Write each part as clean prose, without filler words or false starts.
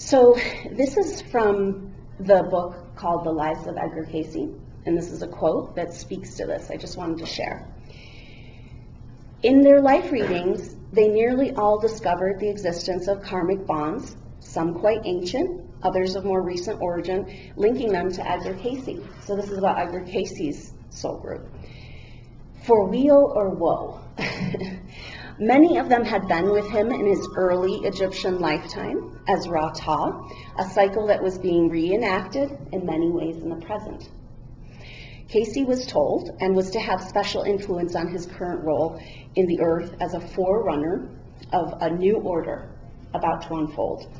So this is from the book called The Lives of Edgar Cayce, and this is a quote that speaks to this. I just wanted to share. In their life readings, they nearly all discovered the existence of karmic bonds, some quite ancient, others of more recent origin, linking them to Edgar Cayce. So this is about Edgar Cayce's soul group. For weal or woe. Many of them had been with him in his early Egyptian lifetime as Ra-Ta, a cycle that was being reenacted in many ways in the present. Cayce was told and was to have special influence on his current role in the earth as a forerunner of a new order about to unfold.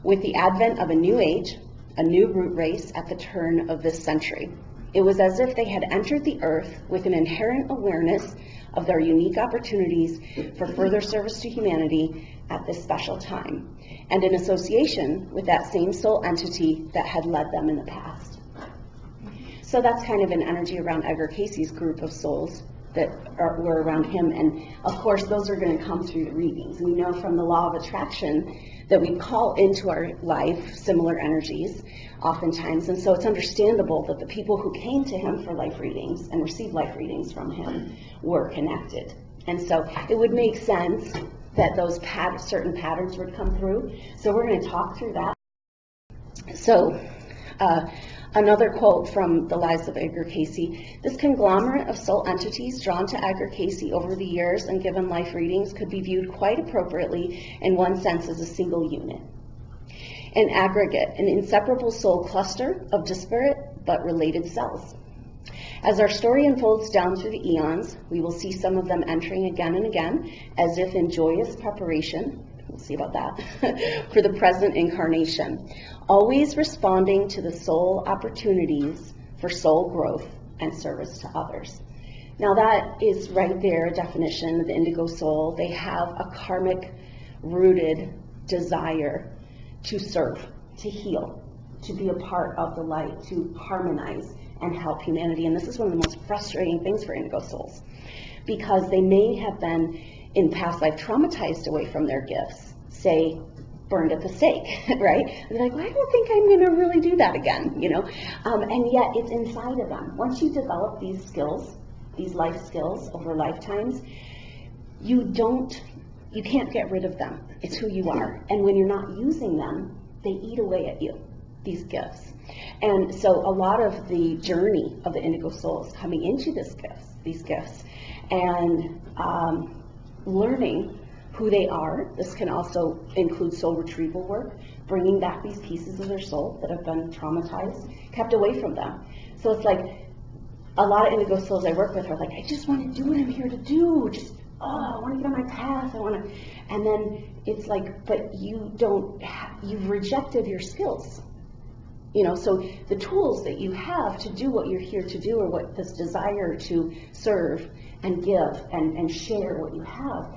With the advent of a new age, a new root race at the turn of this century, it was as if they had entered the earth with an inherent awareness of their unique opportunities for further service to humanity at this special time, and in association with that same soul entity that had led them in the past. So that's kind of an energy around Edgar Cayce's group of souls that were around him, and of course those are going to come through the readings. We know from the law of attraction that we call into our life similar energies oftentimes, and so it's understandable that the people who came to him for life readings and received life readings from him were connected. And so it would make sense that those certain patterns would come through. So we're going to talk through that. So another quote from The Lives of Edgar Cayce: this conglomerate of soul entities drawn to Edgar Cayce over the years and given life readings could be viewed quite appropriately in one sense as a single unit. An aggregate, an inseparable soul cluster of disparate but related cells. As our story unfolds down through the eons, we will see some of them entering again and again, as if in joyous preparation, we'll see about that, for the present incarnation, always responding to the soul opportunities for soul growth and service to others. Now that is right there, a definition of the indigo soul. They have a karmic rooted desire to serve, to heal, to be a part of the light, to harmonize and help humanity. And this is one of the most frustrating things for indigo souls, because they may have been in past life traumatized away from their gifts, say burned at the stake, right? And they're like, well, I don't think I'm going to really do that again, you know? And yet it's inside of them. Once you develop these skills, these life skills over lifetimes, you can't get rid of them. It's who you are. And when you're not using them, they eat away at you, these gifts. And so a lot of the journey of the indigo souls coming into these gifts, and learning who they are. This can also include soul retrieval work, bringing back these pieces of their soul that have been traumatized, kept away from them. So it's like a lot of indigo souls I work with are like, I just want to do what I'm here to do. I want to get on my path. And then it's like, but you've rejected your skills. You know, so the tools that you have to do what you're here to do, or what this desire to serve and give and share what you have,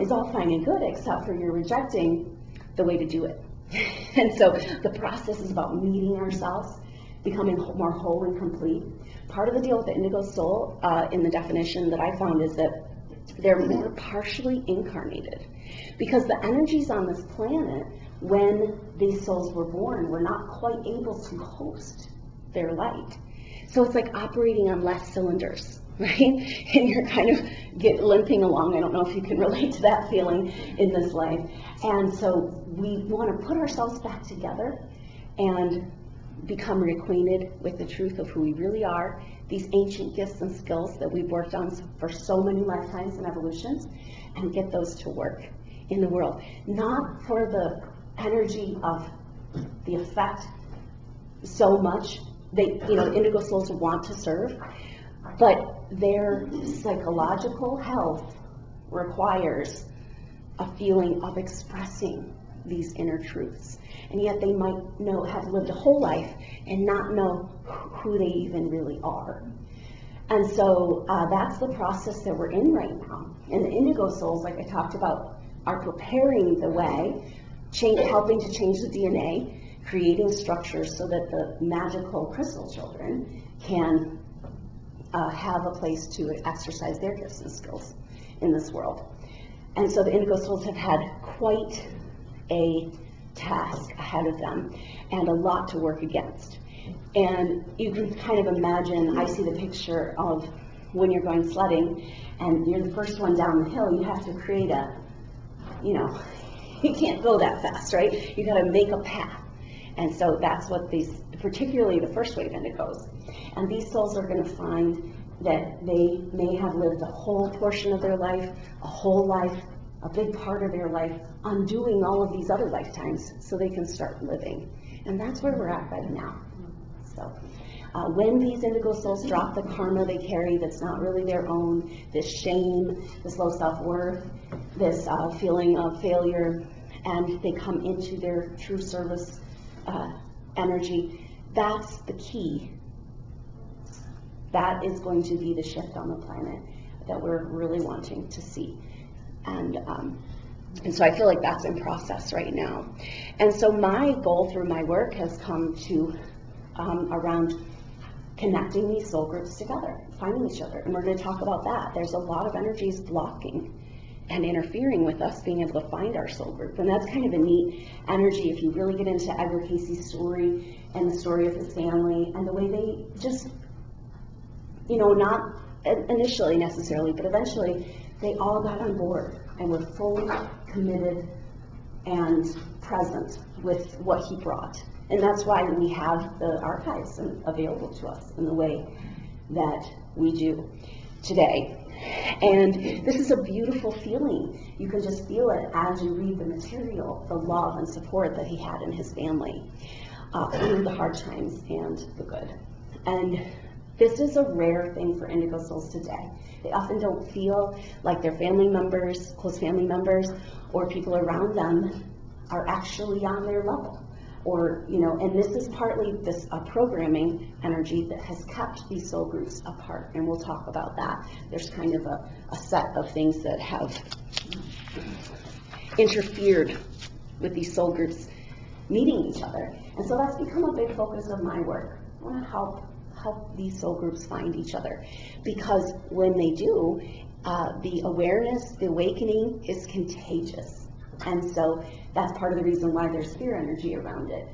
is all fine and good, except for you're rejecting the way to do it. And so the process is about meeting ourselves, becoming more whole and complete. Part of the deal with the indigo soul, in the definition that I found, is that they're more partially incarnated, because the energies on this planet, when these souls were born, were not quite able to host their light. So it's like operating on less cylinders, right? And you're kind of limping along. I don't know if you can relate to that feeling in this life. And so we want to put ourselves back together and become reacquainted with the truth of who we really are, these ancient gifts and skills that we've worked on for so many lifetimes and evolutions, and get those to work in the world. Not for the energy of the effect so much. Indigo souls want to serve, but their psychological health requires a feeling of expressing these inner truths. And yet they might have lived a whole life and not know who they even really are. And so that's the process that we're in right now. And the indigo souls, like I talked about, are preparing the way, helping to change the DNA, creating structures so that the magical crystal children can have a place to exercise their gifts and skills in this world. And so the indigo souls have had quite a task ahead of them and a lot to work against. And you can kind of imagine, I see the picture of when you're going sledding and you're the first one down the hill, you have to create you can't go that fast, right? You got to make a path. And so that's what these, particularly the first wave indigos. And these souls are going to find that they may have lived a whole portion of their life, a whole life, a big part of their life, undoing all of these other lifetimes so they can start living. And that's where we're at right now. So when these indigo souls drop the karma they carry that's not really their own, this shame, this low self-worth, this feeling of failure, and they come into their true service energy, that's the key. That is going to be the shift on the planet that we're really wanting to see. And so I feel like that's in process right now. And so my goal through my work has come to around connecting these soul groups together, finding each other. And we're going to talk about that. There's a lot of energies blocking and interfering with us being able to find our soul group. And that's kind of a neat energy if you really get into Edgar Cayce's story and the story of his family and the way they just, not initially necessarily, but eventually they all got on board and were fully committed and present with what he brought. And that's why we have the archives available to us in the way that we do today. And this is a beautiful feeling. You can just feel it as you read the material, the love and support that he had in his family through the hard times and the good. And this is a rare thing for indigo souls today. They often don't feel like their family members, close family members, or people around them are actually on their level. Or, and this is partly this programming energy that has kept these soul groups apart, and we'll talk about that. There's kind of a set of things that have interfered with these soul groups meeting each other. And so that's become a big focus of my work. I want to help these soul groups find each other, because when they do, the awareness, the awakening is contagious. And so that's part of the reason why there's fear energy around it.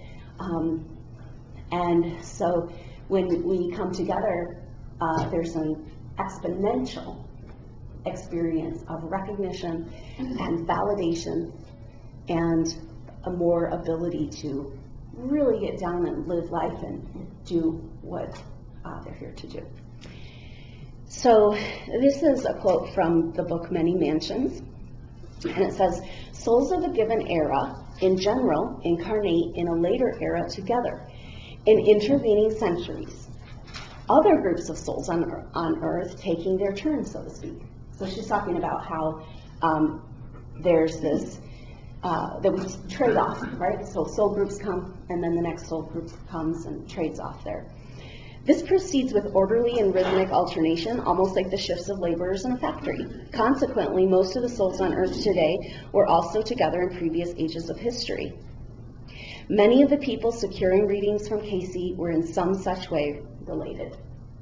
And so when we come together, there's an exponential experience of recognition and validation and a more ability to really get down and live life and do what they're here to do. So this is a quote from the book Many Mansions. And it says, souls of a given era, in general, incarnate in a later era together, in intervening centuries. Other groups of souls on Earth taking their turn, so to speak. So she's talking about how there's this, that we trade off, right? So soul groups come, and then the next soul group comes and trades off there. This proceeds with orderly and rhythmic alternation, almost like the shifts of laborers in a factory. Consequently, most of the souls on Earth today were also together in previous ages of history. Many of the people securing readings from Cayce were in some such way related.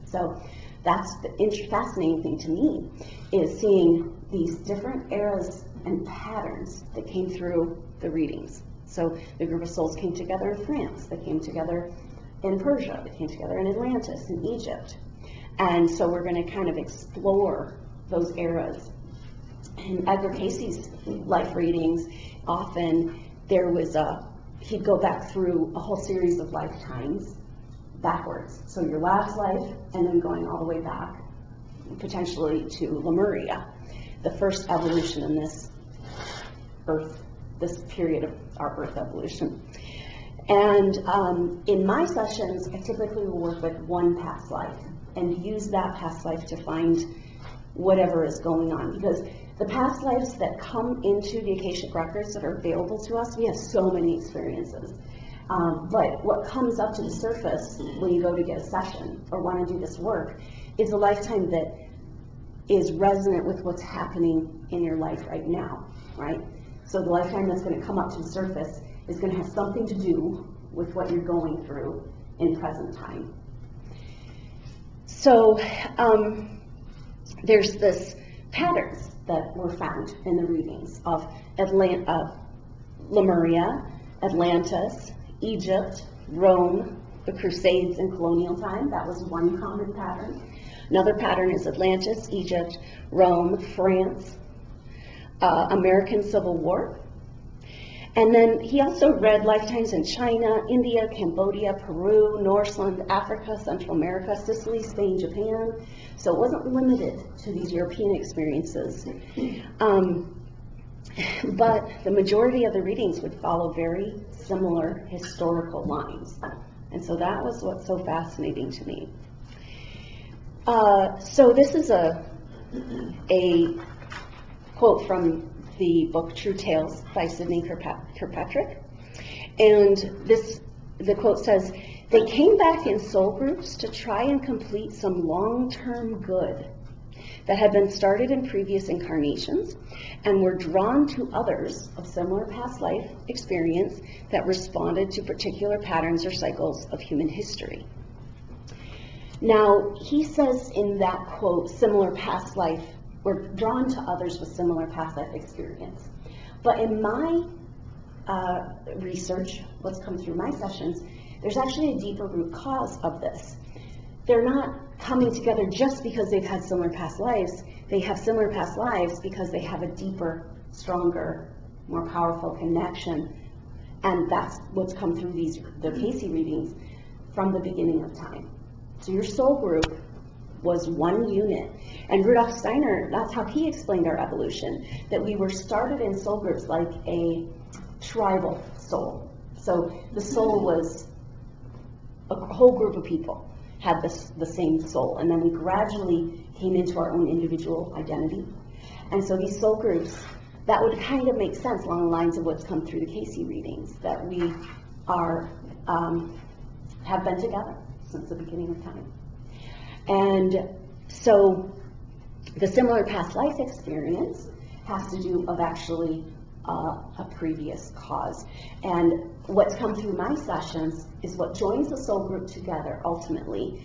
So that's the fascinating thing to me, is seeing these different eras and patterns that came through the readings. So the group of souls came together in France, they came together in Persia, they came together in Atlantis, in Egypt. And so we're going to kind of explore those eras. In Edgar Cayce's life readings, often there was he'd go back through a whole series of lifetimes backwards. So your last life, and then going all the way back, potentially to Lemuria, the first evolution in this Earth, this period of our Earth evolution. And in my sessions, I typically will work with one past life and use that past life to find whatever is going on. Because the past lives that come into the Akashic records that are available to us, we have so many experiences. But what comes up to the surface when you go to get a session or want to do this work is a lifetime that is resonant with what's happening in your life right now, right? So the lifetime that's going to come up to the surface is going to have something to do with what you're going through in present time. So there's this patterns that were found in the readings of Lemuria, Atlantis, Egypt, Rome, the Crusades in colonial time. That was one common pattern. Another pattern is Atlantis, Egypt, Rome, France, American Civil War. And then he also read lifetimes in China, India, Cambodia, Peru, Norseland, Africa, Central America, Sicily, Spain, Japan. So it wasn't limited to these European experiences. But the majority of the readings would follow very similar historical lines. And so that was what's so fascinating to me. So this is a quote from the book True Tales by Sidney Kirkpatrick. And the quote says, "They came back in soul groups to try and complete some long-term good that had been started in previous incarnations, and were drawn to others of similar past life experience that responded to particular patterns or cycles of human history." Now, he says in that quote, similar past life, we're drawn to others with similar past life experience. But in my research, what's come through my sessions, there's actually a deeper root cause of this. They're not coming together just because they've had similar past lives. They have similar past lives because they have a deeper, stronger, more powerful connection. And that's what's come through the Cayce readings from the beginning of time. So your soul group was one unit. And Rudolf Steiner, that's how he explained our evolution, that we were started in soul groups like a tribal soul. So the soul was a whole group of people had the same soul, and then we gradually came into our own individual identity. And so these soul groups, that would kind of make sense along the lines of what's come through the Cayce readings, that we are have been together since the beginning of time. And so the similar past life experience has to do of actually a previous cause. And what's come through my sessions is what joins the soul group together ultimately,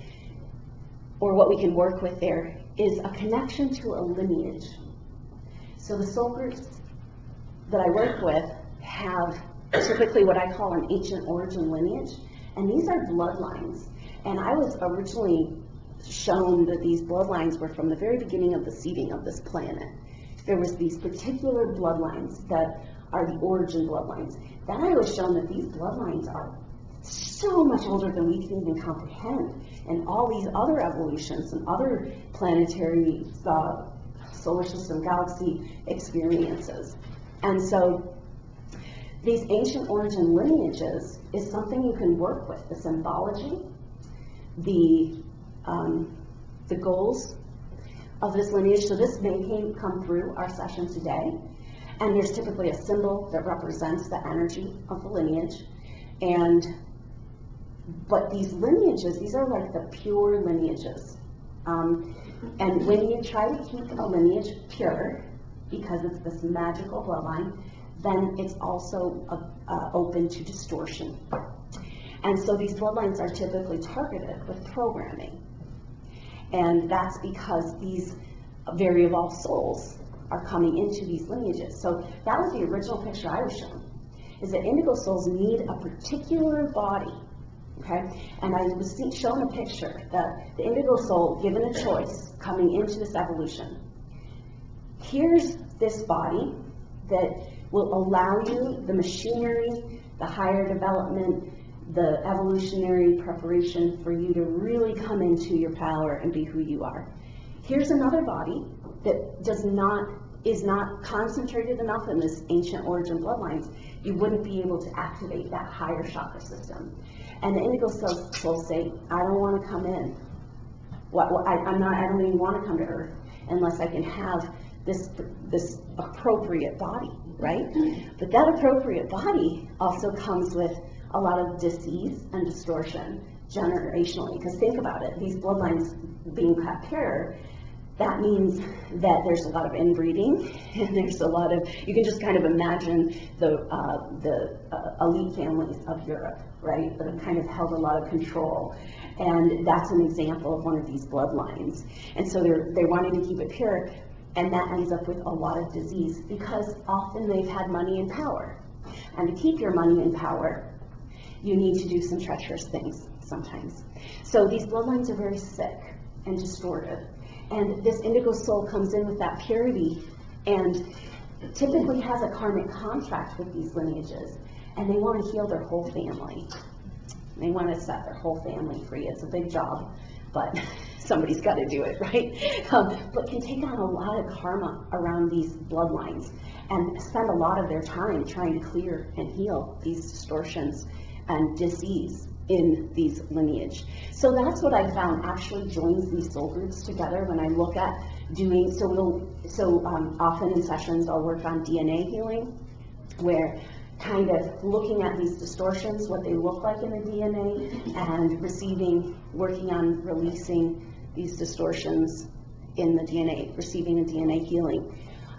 or what we can work with there, is a connection to a lineage. So the soul groups that I work with have typically what I call an ancient origin lineage, and these are bloodlines. And I was originally shown that these bloodlines were from the very beginning of the seeding of this planet. There was these particular bloodlines that are the origin bloodlines. Then I was shown that these bloodlines are so much older than we can even comprehend, and all these other evolutions and other planetary, solar system, galaxy experiences. And so these ancient origin lineages is something you can work with, the symbology, the goals of this lineage. So this may come through our session today, and there's typically a symbol that represents the energy of the lineage. But these lineages, these are like the pure lineages. And when you try to keep a lineage pure, because it's this magical bloodline, then it's also open to distortion. And so these bloodlines are typically targeted with programming. And that's because these very evolved souls are coming into these lineages. So that was the original picture I was shown, is that indigo souls need a particular body, okay? And I was shown a picture that the indigo soul, given a choice coming into this evolution, here's this body that will allow you the machinery, the higher development, the evolutionary preparation for you to really come into your power and be who you are. Here's another body that is not concentrated enough in this ancient origin bloodlines. You wouldn't be able to activate that higher chakra system. And the indigo souls say, I don't want to come in. I don't even want to come to Earth unless I can have this appropriate body, right? But that appropriate body also comes with a lot of disease and distortion generationally. Because think about it, these bloodlines being kept pure, that means that there's a lot of inbreeding, and there's a lot of, you can just kind of imagine the elite families of Europe, right, that have kind of held a lot of control. And that's an example of one of these bloodlines. And so they're wanting to keep it pure, and that ends up with a lot of disease, because often they've had money and power. And to keep your money and power, you need to do some treacherous things sometimes. So these bloodlines are very sick and distorted. And this indigo soul comes in with that purity and typically has a karmic contract with these lineages. And they want to heal their whole family. They want to set their whole family free. It's a big job, but somebody's got to do it, right? But can take on a lot of karma around these bloodlines and spend a lot of their time trying to clear and heal these distortions and disease in these lineage. So that's what I found actually joins these soul groups together when I look at doing, often in sessions I'll work on DNA healing, where kind of looking at these distortions, what they look like in the DNA, and working on releasing these distortions in the DNA, receiving the DNA healing.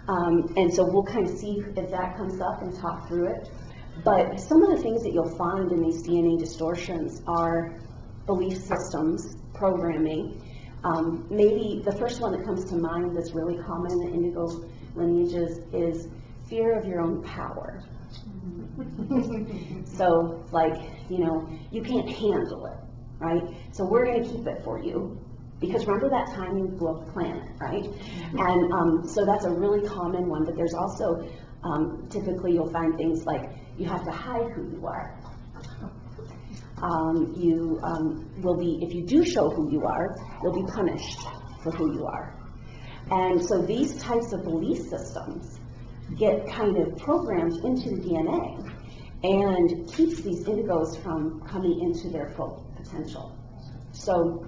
And so we'll kind of see if that comes up and talk through it. But some of the things that you'll find in these DNA distortions are belief systems, programming. Maybe the first one that comes to mind that's really common in the indigo lineages is fear of your own power. So, like, you can't handle it, right? So we're going to keep it for you. Because remember that time you blew up the planet, right? And so that's a really common one, but there's also, typically you'll find things like you have to hide who you are. You will be, if you do show who you are, you'll be punished for who you are. And so these types of belief systems get kind of programmed into the DNA and keeps these indigos from coming into their full potential. So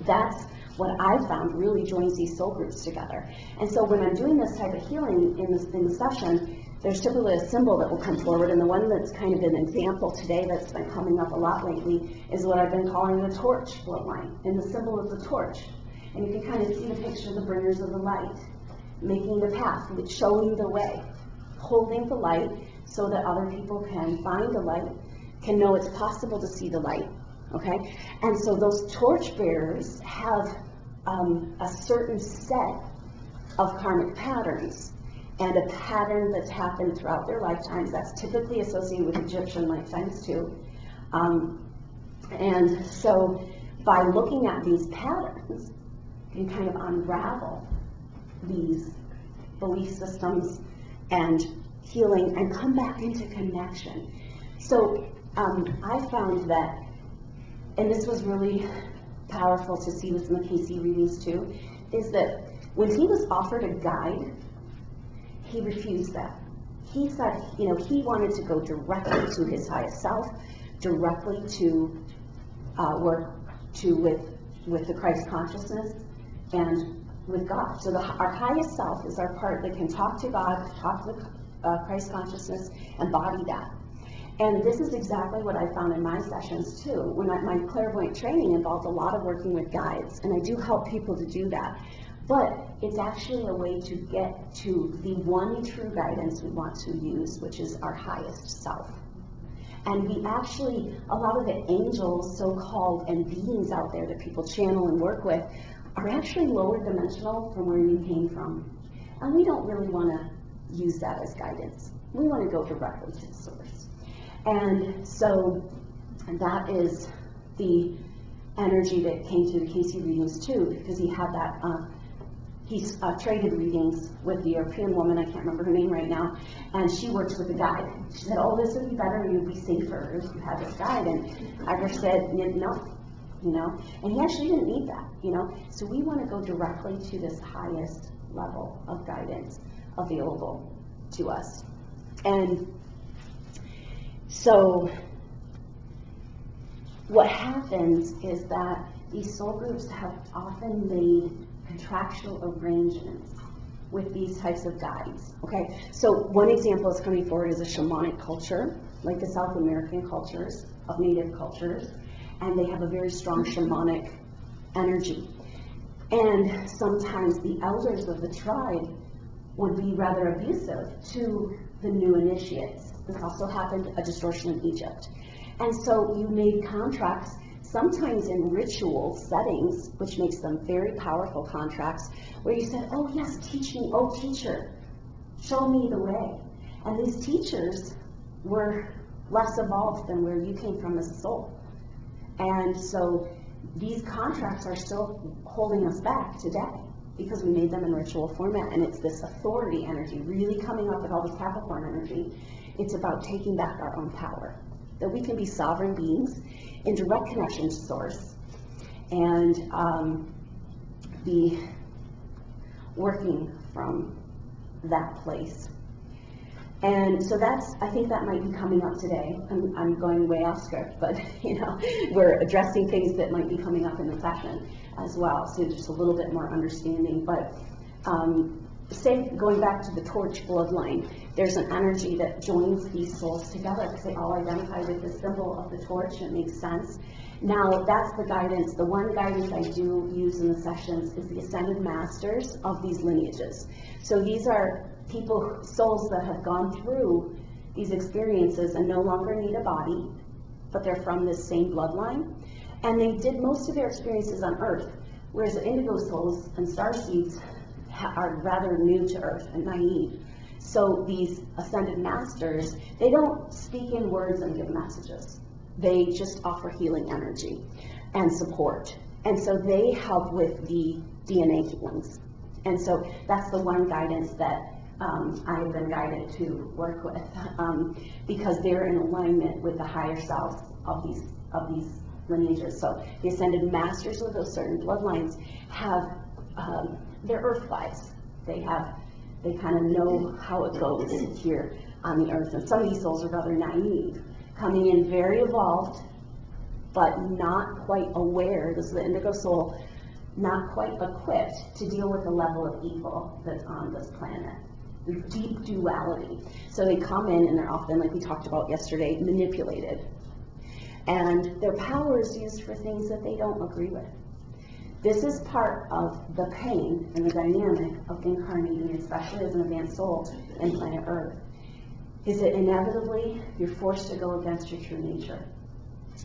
that's what I found really joins these soul groups together. And so when I'm doing this type of healing in the session, there's typically a symbol that will come forward, and the one that's kind of an example today that's been coming up a lot lately is what I've been calling the torch bloodline. And the symbol is the torch. And you can kind of see the picture of the bringers of the light, making the path, showing the way, holding the light so that other people can find the light, can know it's possible to see the light. Okay? And so those torchbearers have a certain set of karmic patterns and a pattern that's happened throughout their lifetimes that's typically associated with Egyptian lifetimes too. And so by looking at these patterns, you can kind of unravel these belief systems and healing and come back into connection. So I found that, and this was really powerful to see with the Cayce readings too, is that when he was offered a guide, he refused that. He said, he wanted to go directly to his highest self, directly to work with the Christ consciousness and with God. So our highest self is our part that can talk to God, talk to the Christ consciousness, embody that. And this is exactly what I found in my sessions too. When my clairvoyant training involved a lot of working with guides, and I do help people to do that. But it's actually a way to get to the one true guidance we want to use, which is our highest self. And we actually, a lot of the angels, so-called, and beings out there that people channel and work with are actually lower dimensional from where you came from. And we don't really want to use that as guidance. We want to go directly to the source. And so that is the energy that came to the Cayce readings too, because he had that, he's traded readings with the European woman, I can't remember her name right now, and she works with a guide. She said, oh, this would be better, you'd be safer if you had this guide. And Edgar said, no, and he actually didn't need that, So we want to go directly to this highest level of guidance available to us. And so what happens is that these soul groups have often made contractual arrangements with these types of guides. Okay, so one example that's coming forward is a shamanic culture, like the South American cultures of native cultures, and they have a very strong shamanic energy. And sometimes the elders of the tribe would be rather abusive to the new initiates. This also happened, a distortion in Egypt. And so you made contracts, sometimes in ritual settings, which makes them very powerful contracts, where you said, oh yes, teach me, oh teacher, show me the way. And these teachers we're less evolved than where you came from as a soul. And so these contracts are still holding us back today because we made them in ritual format, and it's this authority energy really coming up with all this Capricorn energy. It's about taking back our own power, that we can be sovereign beings in direct connection to source and be working from that place. And so I think that might be coming up today. I'm going way off script, but we're addressing things that might be coming up in the session as well. So just a little bit more understanding. But going back to the torch bloodline, there's an energy that joins these souls together because they all identify with the symbol of the torch, and it makes sense. Now, that's the guidance. The one guidance I do use in the sessions is the ascended masters of these lineages. So these are people, souls that have gone through these experiences and no longer need a body, but they're from this same bloodline. And they did most of their experiences on Earth, whereas the indigo souls and starseeds are rather new to Earth and naive. So these ascended masters, they don't speak in words and give messages. They just offer healing energy and support. And so they help with the DNA healings. And so that's the one guidance that I have been guided to work with, because they're in alignment with the higher selves of these lineages. So the ascended masters of those certain bloodlines have they're earthwise. They kind of know how it goes here on the earth. And some of these souls are rather naive, coming in very evolved, but not quite aware. This is the indigo soul, not quite equipped to deal with the level of evil that's on this planet. The deep duality. So they come in and they're often, like we talked about yesterday, manipulated. And their power is used for things that they don't agree with. This is part of the pain and the dynamic of incarnating, especially as an advanced soul in planet Earth, is that inevitably you're forced to go against your true nature,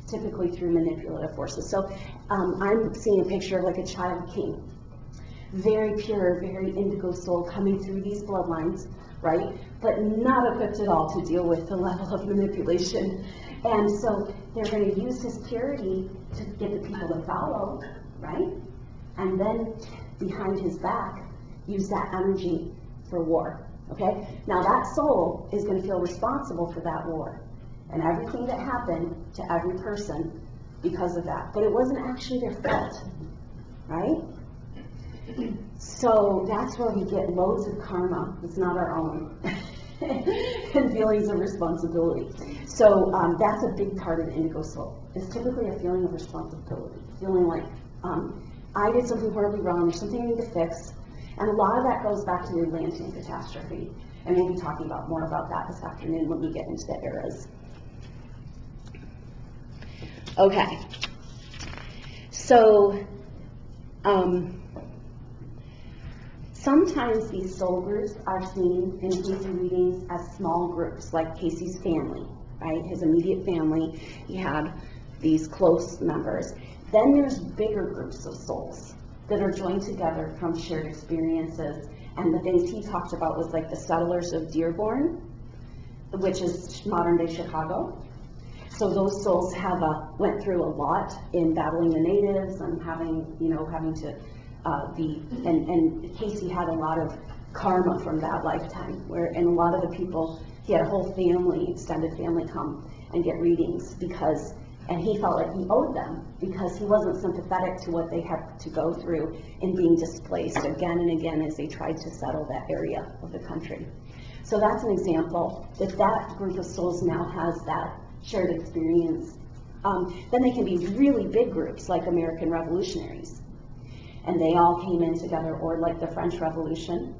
typically through manipulative forces. So I'm seeing a picture of like a child king, very pure, very indigo soul coming through these bloodlines, right? But not equipped at all to deal with the level of manipulation. And so they're going to use his purity to get the people to follow, right? And then behind his back, use that energy for war, okay? Now that soul is going to feel responsible for that war and everything that happened to every person because of that. But it wasn't actually their fault, right? So that's where we get loads of karma that's not our own and feelings of responsibility. So that's a big part of the indigo soul. It's typically a feeling of responsibility, feeling like I did something horribly wrong, there's something I need to fix. And a lot of that goes back to the Atlantean catastrophe. And we'll be talking more about that this afternoon when we get into the eras. Okay. So sometimes these soul groups are seen in Cayce readings as small groups, like Cayce's family, right? His immediate family, he had these close members. Then there's bigger groups of souls that are joined together from shared experiences. And the things he talked about was like the settlers of Dearborn, which is modern day Chicago. So those souls went through a lot in battling the natives and having to and Cayce had a lot of karma from that lifetime, and a lot of the people, he had a whole family, extended family, come and get readings and he felt like he owed them because he wasn't sympathetic to what they had to go through in being displaced again and again as they tried to settle that area of the country. So that's an example that group of souls now has that shared experience. Then they can be really big groups like American revolutionaries. And they all came in together, or like the French Revolution.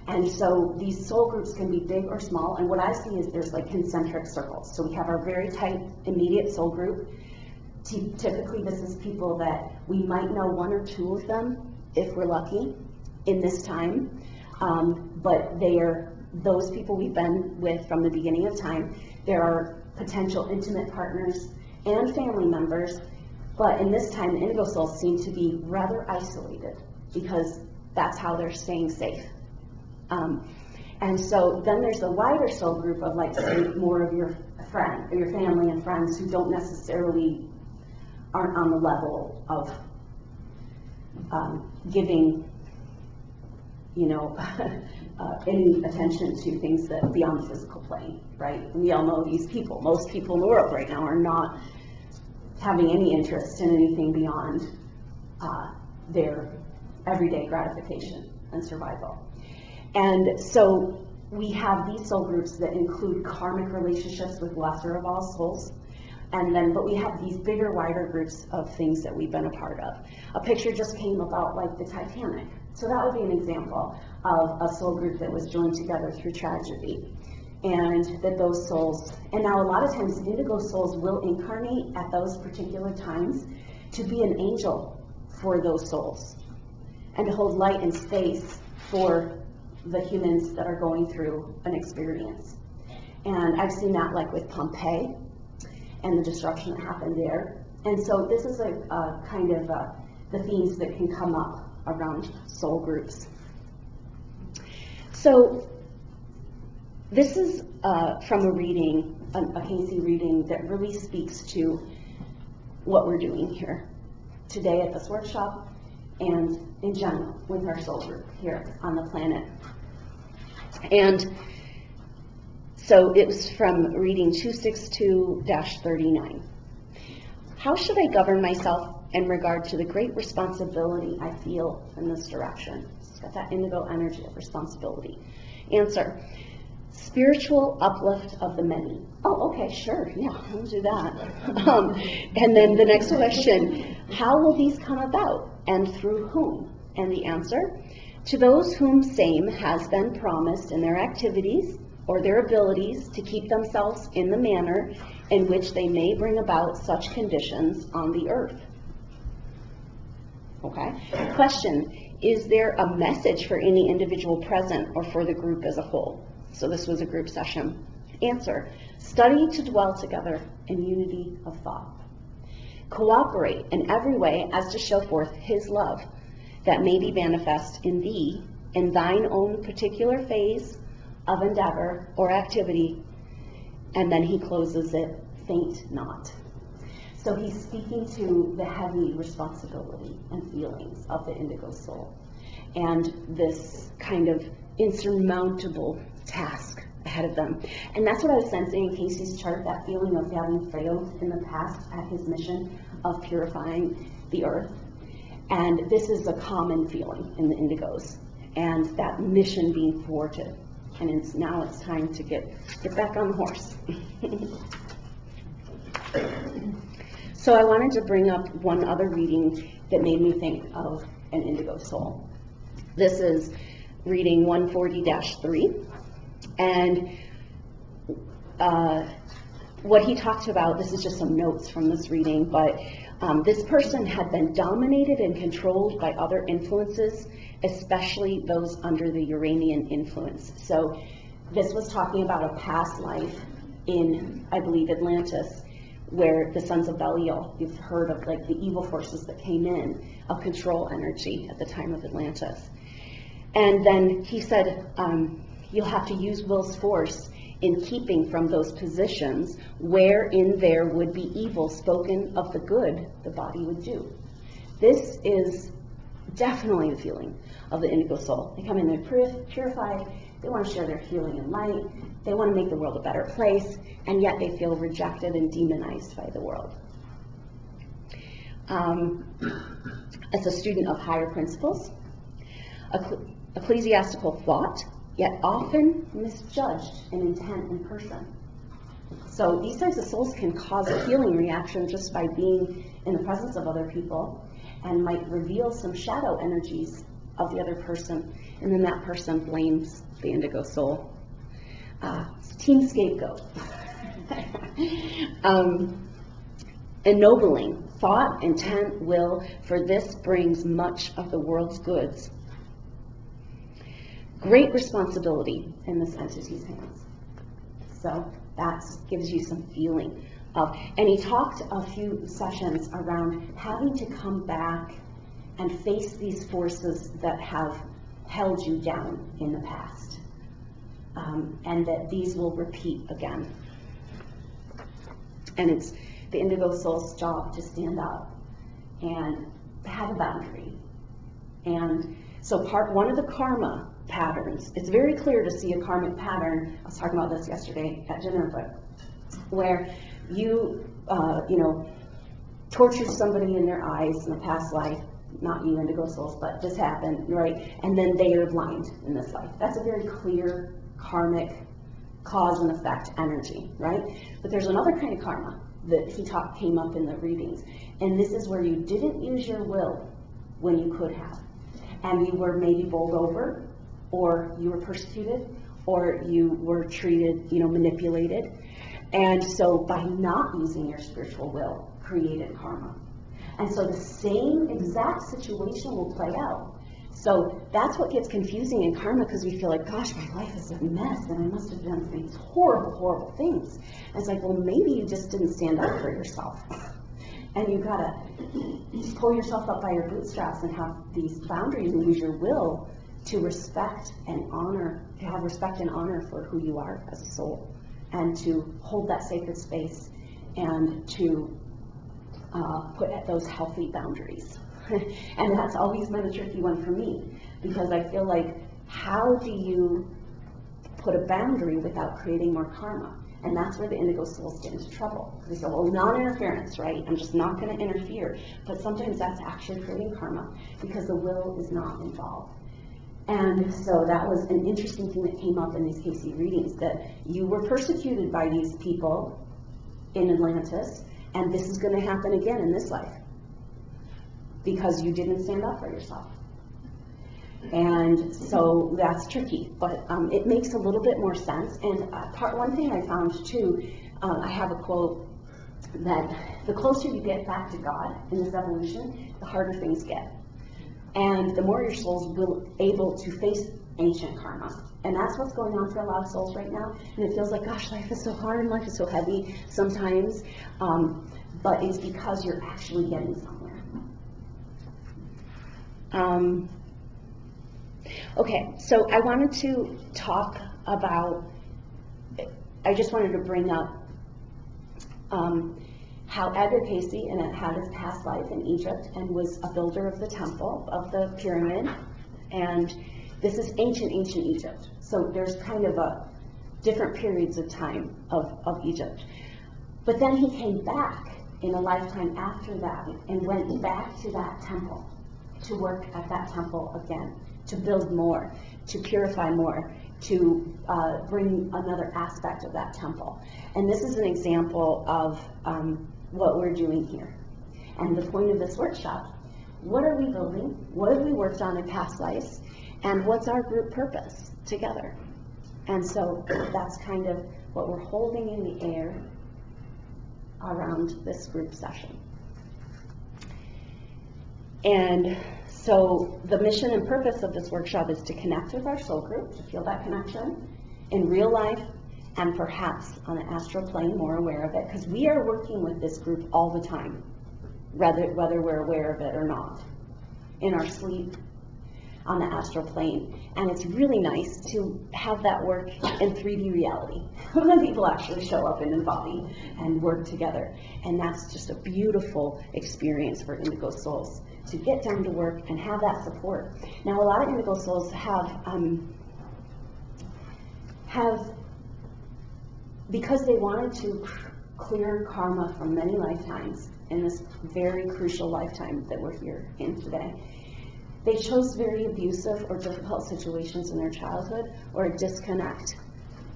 And so these soul groups can be big or small, and what I see is there's like concentric circles. So we have our very tight, immediate soul group. Typically this is people that we might know one or two of them, if we're lucky, in this time. But they are those people we've been with from the beginning of time. There are potential intimate partners and family members, but in this time, the indigo souls seem to be rather isolated because that's how they're staying safe. And so then there's the wider soul group of, like, say, more of your friend, or your family and friends who don't necessarily aren't on the level of giving, any attention to things that beyond the physical plane, right? And we all know these people. Most people in the world right now are not having any interest in anything beyond their everyday gratification and survival. And so we have these soul groups that include karmic relationships with lesser of all souls. But we have these bigger, wider groups of things that we've been a part of. A picture just came about, like the Titanic. So that would be an example of a soul group that was joined together through tragedy. And that those souls, and now a lot of times indigo souls will incarnate at those particular times to be an angel for those souls and to hold light and space for the humans that are going through an experience. And I've seen that, like with Pompeii and the destruction that happened there. And so this is a kind of the themes that can come up around soul groups. So this is from a reading, a Cayce reading that really speaks to what we're doing here today at this workshop and in general with our soul group here on the planet. And so it was from reading 262-39. How should I govern myself in regard to the great responsibility I feel in this direction? It's got that indigo energy of responsibility. Answer: spiritual uplift of the many. Oh, okay, sure, yeah, I'll do that. And then the next question: how will these come about, and through whom? And the answer: to those whom same has been promised in their activities or their abilities to keep themselves in the manner in which they may bring about such conditions on the earth. Okay. Question: is there a message for any individual present or for the group as a whole? So this was a group session. Answer: study to dwell together in unity of thought. Cooperate in every way as to show forth his love that may be manifest in thee in thine own particular phase of endeavor or activity. And then he closes it, faint not. So he's speaking to the heavy responsibility and feelings of the indigo soul and this kind of insurmountable task ahead of them. And that's what I was sensing in Cayce's chart, that feeling of having failed in the past at his mission of purifying the earth. And this is a common feeling in the indigos, and that mission being thwarted. And now it's time to get back on the horse. So I wanted to bring up one other reading that made me think of an indigo soul. This is reading 140-3. And what he talked about, this is just some notes from this reading, but this person had been dominated and controlled by other influences, especially those under the Uranian influence. So this was talking about a past life in, I believe, Atlantis, where the sons of Belial, you've heard of, like, the evil forces that came in of control energy at the time of Atlantis. And then he said, you'll have to use will's force in keeping from those positions wherein there would be evil spoken of the good the body would do. This is definitely the feeling of the indigo soul. They come in, they're purified, they want to share their healing and light, they want to make the world a better place, and yet they feel rejected and demonized by the world. As a student of higher principles, ecclesiastical thought, yet often misjudged in intent and person. So these types of souls can cause a healing reaction just by being in the presence of other people, and might reveal some shadow energies of the other person, and then that person blames the indigo soul. Team scapegoat. Ennobling thought, intent, will, for this brings much of the world's goods. Great responsibility in this entity's hands. So that gives you some feeling of, and he talked a few sessions around having to come back and face these forces that have held you down in the past. and that these will repeat again. And it's the indigo soul's job to stand up and have a boundary. And so one of the karma patterns, it's very clear to see a karmic pattern. I was talking about this yesterday at dinner, but where you tortured somebody in their eyes in a past life, not you indigo souls, but this happened, right? And then they are blind in this life. That's a very clear karmic cause and effect energy, right? But there's another kind of karma that he came up in the readings. And this is where you didn't use your will when you could have. And you were maybe bowled over, or you were persecuted, or you were treated, manipulated. And so by not using your spiritual will, created karma. And so the same exact situation will play out. So that's what gets confusing in karma, because we feel like, gosh, my life is a mess, and I must have done these horrible, horrible things. And it's like, well, maybe you just didn't stand up for yourself. And you gotta pull yourself up by your bootstraps and have these boundaries and use your will to respect and honor, to have respect and honor for who you are as a soul, and to hold that sacred space and to put at those healthy boundaries. And that's always been a tricky one for me, because I feel like, how do you put a boundary without creating more karma? And that's where the indigo souls get into trouble. They say, well, non-interference, right? I'm just not going to interfere. But sometimes that's actually creating karma, because the will is not involved. And so that was an interesting thing that came up in these Cayce readings, that you were persecuted by these people in Atlantis, and this is going to happen again in this life, because you didn't stand up for yourself. And so that's tricky, but it makes a little bit more sense. And one thing I found too, I have a quote that the closer you get back to God in this evolution, the harder things get. And the more your soul's able to face ancient karma. And that's what's going on for a lot of souls right now. And it feels like, gosh, life is so hard and life is so heavy sometimes. But it's because you're actually getting somewhere. Okay, so I wanted to talk about, I just wanted to bring up how Edgar Cayce had his past life in Egypt and was a builder of the temple, of the pyramid. And this is ancient Egypt. So there's kind of a different periods of time of Egypt. But then he came back in a lifetime after that and went back to that temple, to work at that temple again, to build more, to purify more, to bring another aspect of that temple. And this is an example of what we're doing here. And the point of this workshop, what are we building? What have we worked on in past lives? And what's our group purpose together? And so that's kind of what we're holding in the air around this group session. And so the mission and purpose of this workshop is to connect with our soul group, to feel that connection in real life, and perhaps on the astral plane, more aware of it, because we are working with this group all the time, whether we're aware of it or not, in our sleep, on the astral plane. And it's really nice to have that work in 3D reality, when people actually show up in the body and work together. And that's just a beautiful experience for indigo souls, to get down to work and have that support. Now, a lot of indigo souls have because they wanted to clear karma from many lifetimes in this very crucial lifetime that we're here in today, they chose very abusive or difficult situations in their childhood, or a disconnect,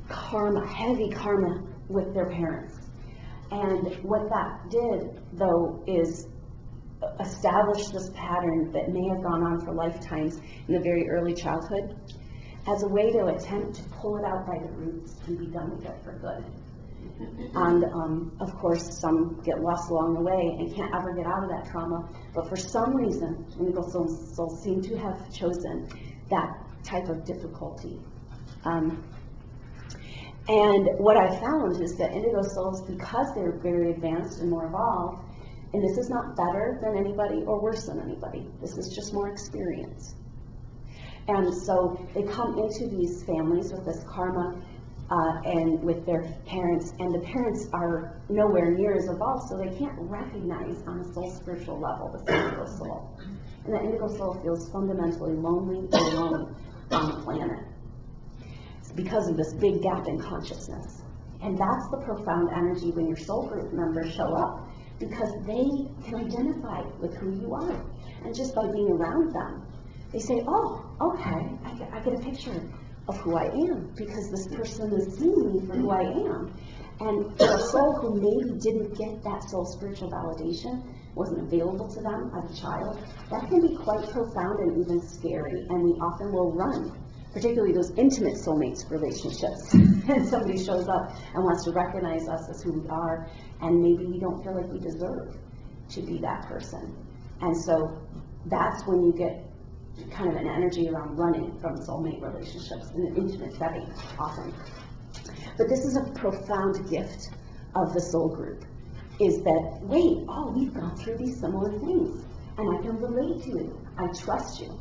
karma, heavy karma with their parents. And what that did, though, is establish this pattern that may have gone on for lifetimes in the very early childhood, as a way to attempt to pull it out by the roots and be done with it for good. And of course, some get lost along the way and can't ever get out of that trauma. But for some reason, indigo souls seem to have chosen that type of difficulty. And what I found is that indigo souls, because they're very advanced and more evolved, and this is not better than anybody or worse than anybody, this is just more experience. And so they come into these families with this karma and with their parents, and the parents are nowhere near as evolved, so they can't recognize on a soul spiritual level the indigo soul. And the indigo soul feels fundamentally lonely and alone on the planet. It's because of this big gap in consciousness. And that's the profound energy when your soul group members show up, because they can identify with who you are. And just by being around them, they say, oh, okay, I get a picture of who I am, because this person is seeing me for who I am. And for a soul who maybe didn't get that soul spiritual validation, wasn't available to them as a child, that can be quite profound and even scary. And we often will run, particularly those intimate soulmates relationships. And somebody shows up and wants to recognize us as who we are, and maybe we don't feel like we deserve to be that person. And so that's when you get kind of an energy around running from soulmate relationships in an intimate setting, often. But this is a profound gift of the soul group, is that, wait, oh, we've gone through these similar things, and I can relate to you. I trust you.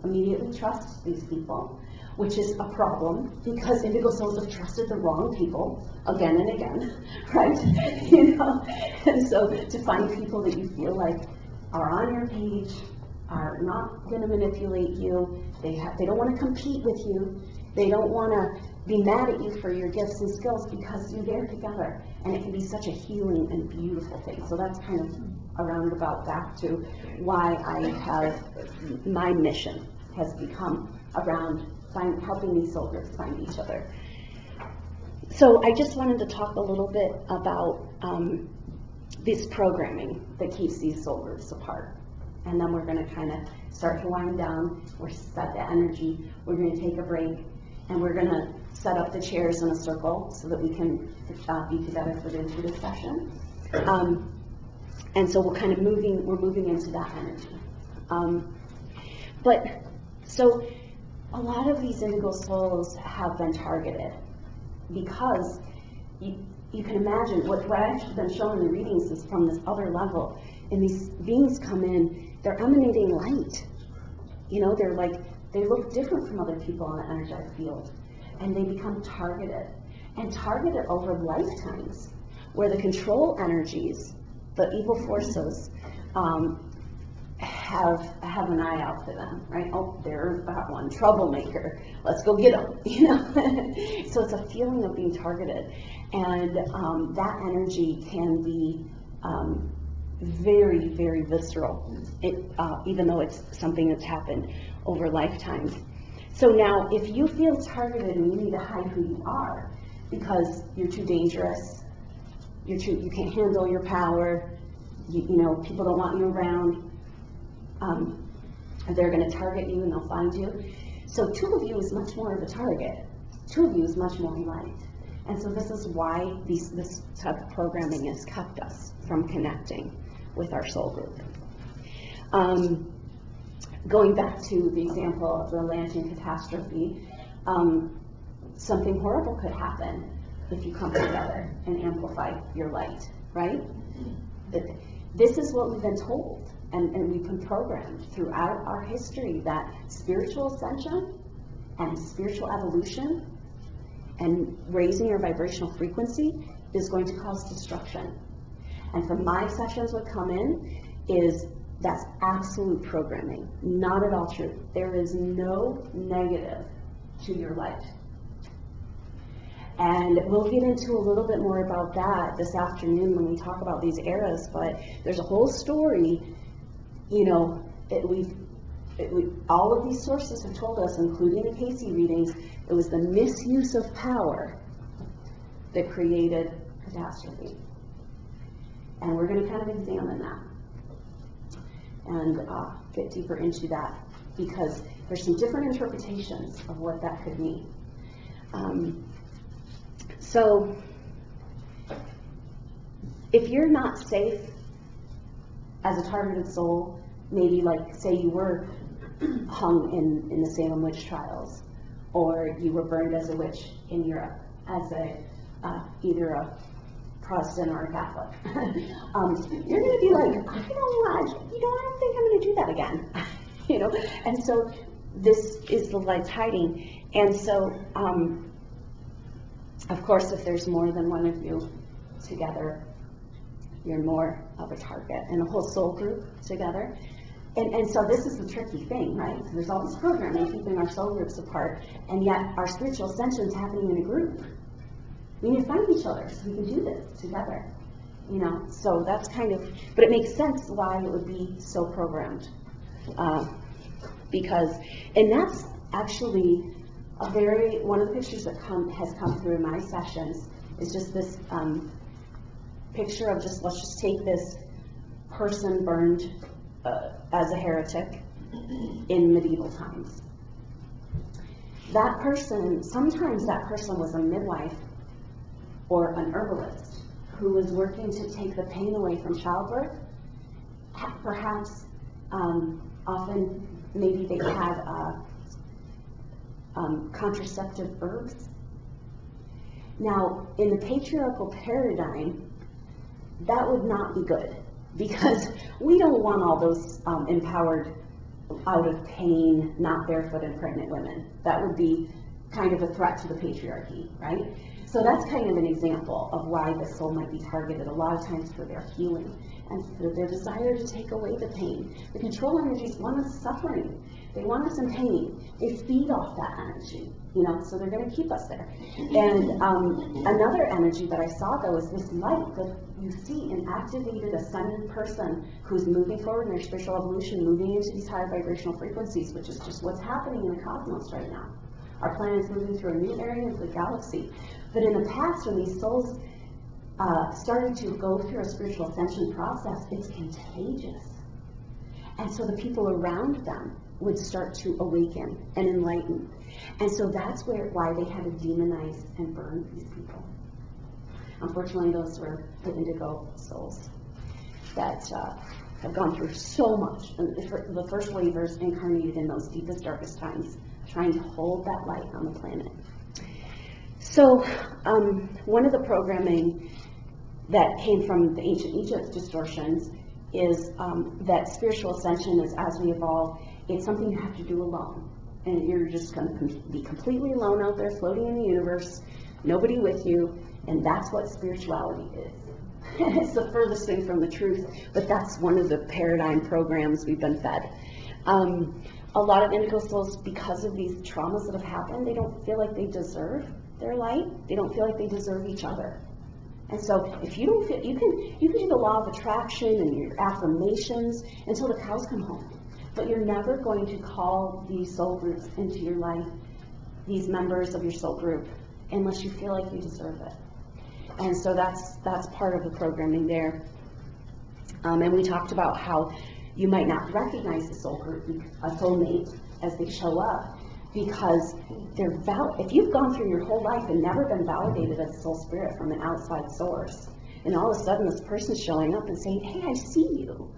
Immediately trust these people, which is a problem, because indigo souls have trusted the wrong people again and again, right? And so to find people that you feel like are on your page, are not going to manipulate you, they don't want to compete with you, they don't want to be mad at you for your gifts and skills, because you're there together, and it can be such a healing and beautiful thing. So that's kind of a roundabout back to why I have, my mission has become around helping these soul groups find each other. So I just wanted to talk a little bit about this programming that keeps these soul groups apart. And then we're going to kind of start to wind down. We're set the energy. We're going to take a break, and we're going to set up the chairs in a circle so that we can be together for the intuitive session. And so we're moving into that energy. So a lot of these indigo souls have been targeted, because you can imagine what I've actually been shown in the readings is from this other level. And these beings come in, they're emanating light. They look different from other people on the energetic field. And they become targeted. And targeted over lifetimes, where the control energies, the evil forces, have an eye out for them, right? Oh, there's that one, troublemaker. Let's go get them, So it's a feeling of being targeted. And that energy can be very, very visceral, even though it's something that's happened over lifetimes. So now, if you feel targeted and you need to hide who you are because you're too dangerous, you can't handle your power, people don't want you around, they're going to target you and they'll find you. So 2 of you is much more of a target. 2 of you is much more light. And so this is why this type of programming has kept us from connecting with our soul group. Going back to the example of the Atlantean catastrophe, something horrible could happen if you come together and amplify your light, right? This is what we've been told, and we've been programmed throughout our history, that spiritual ascension and spiritual evolution and raising your vibrational frequency is going to cause destruction. And from my sessions what come in is that's absolute programming, not at all true. There is no negative to your life. And we'll get into a little bit more about that this afternoon when we talk about these eras, but there's a whole story, all of these sources have told us, including the Cayce readings, it was the misuse of power that created catastrophe. And we're going to kind of examine that and get deeper into that, because there's some different interpretations of what that could mean. So if you're not safe as a targeted soul, maybe like say you were hung in the Salem witch trials, or you were burned as a witch in Europe as either a Protestant or a Catholic, you're going to be like, I don't think I'm going to do that again, And so this is the light's hiding. And so, of course, if there's more than one of you together, you're more of a target, and a whole soul group together. And so this is the tricky thing, right? So there's all this programming keeping our soul groups apart, and yet our spiritual ascension is happening in a group. We need to find each other so we can do this together. You know, so that's kind of, but it makes sense why it would be so programmed. Because, and that's actually one of the pictures that has come through in my sessions is just this picture of let's just take this person burned as a heretic in medieval times. That person, sometimes that person was a midwife or an herbalist who was working to take the pain away from childbirth. Perhaps, often, maybe they had contraceptive herbs. Now, in the patriarchal paradigm, that would not be good, because we don't want all those empowered, out of pain, not barefooted pregnant women. That would be kind of a threat to the patriarchy, right? So that's kind of an example of why the soul might be targeted a lot of times for their healing and for their desire to take away the pain. The control energies want us suffering. They want us in pain. They feed off that energy, you know, so they're going to keep us there. And another energy that I saw, though, is this light that you see an activated, ascended person who's moving forward in their spiritual evolution, moving into these higher vibrational frequencies, which is just what's happening in the cosmos right now. Our planet is moving through a new area of the galaxy. But in the past, when these souls started to go through a spiritual ascension process, it's contagious. And so the people around them would start to awaken and enlighten. And so that's why they had to demonize and burn these people. Unfortunately, those were the indigo souls that have gone through so much. And the first wavers incarnated in those deepest, darkest times, trying to hold that light on the planet. So one of the programming that came from the ancient Egypt distortions is that spiritual ascension is, as we evolve, it's something you have to do alone. And you're just going to be completely alone out there floating in the universe, nobody with you, and that's what spirituality is. It's the furthest thing from the truth, but that's one of the paradigm programs we've been fed. A lot of indigo souls, because of these traumas that have happened, they don't feel like they deserve their light. They don't feel like they deserve each other. And so if you don't feel, you can do the law of attraction and your affirmations until the cows come home. But you're never going to call these soul groups into your life, these members of your soul group, unless you feel like you deserve it. And so that's part of the programming there. And we talked about how you might not recognize the soul group, a soulmate, as they show up, because if you've gone through your whole life and never been validated as a soul spirit from an outside source, and all of a sudden this person's showing up and saying, hey, I see you.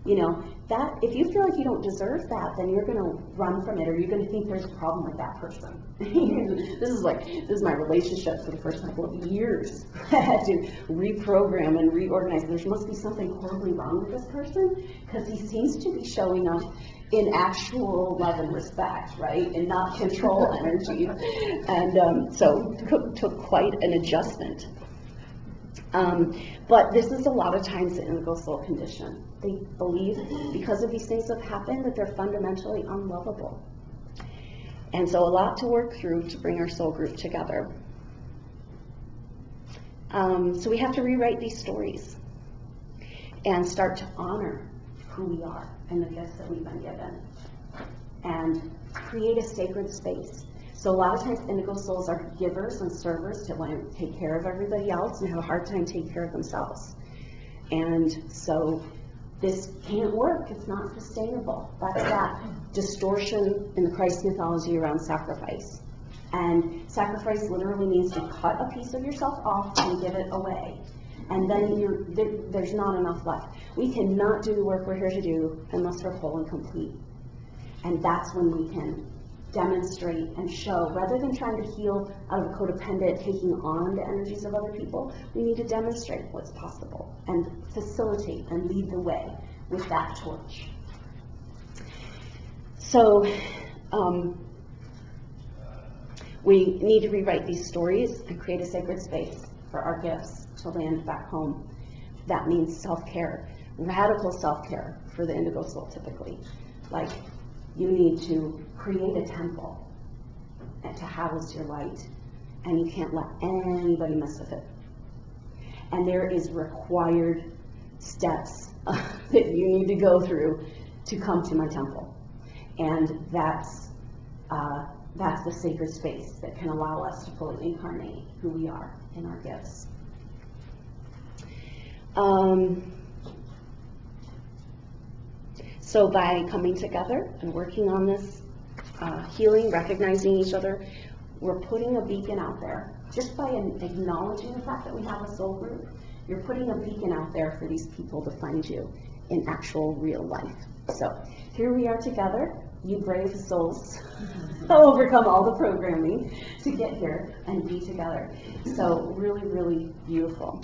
You know, that if you feel like you don't deserve that, then you're going to run from it, or you're going to think there's a problem with that person. This is my relationship for the first couple of years. I had to reprogram and reorganize. There must be something horribly wrong with this person, because he seems to be showing up in actual love and respect, right, and not control energy. And so took quite an adjustment. But this is a lot of times the indigo soul condition. They believe, because of these things that have happened, that they're fundamentally unlovable. And so a lot to work through to bring our soul group together. So we have to rewrite these stories and start to honor who we are and the gifts that we've been given, and create a sacred space. So a lot of times indigo souls are givers and servers to want to take care of everybody else and have a hard time taking care of themselves. And so this can't work. It's not sustainable. That's that distortion in the Christ mythology around sacrifice. And sacrifice literally means to cut a piece of yourself off and give it away. And then there's not enough left. We cannot do the work we're here to do unless we're whole and complete. And that's when we can demonstrate and show, rather than trying to heal out of a codependent, taking on the energies of other people, we need to demonstrate what's possible and facilitate and lead the way with that torch. So We need to rewrite these stories and create a sacred space for our gifts to land back home. That means self-care, radical self-care for the indigo soul typically. Like, you need to create a temple to house your light, and you can't let anybody mess with it. And there is required steps that you need to go through to come to my temple. And that's the sacred space that can allow us to fully incarnate who we are in our gifts. So by coming together and working on this healing, recognizing each other, we're putting a beacon out there. Just by acknowledging the fact that we have a soul group, you're putting a beacon out there for these people to find you in actual real life. So here we are together, you brave souls, overcome all the programming to get here and be together. So really, really beautiful.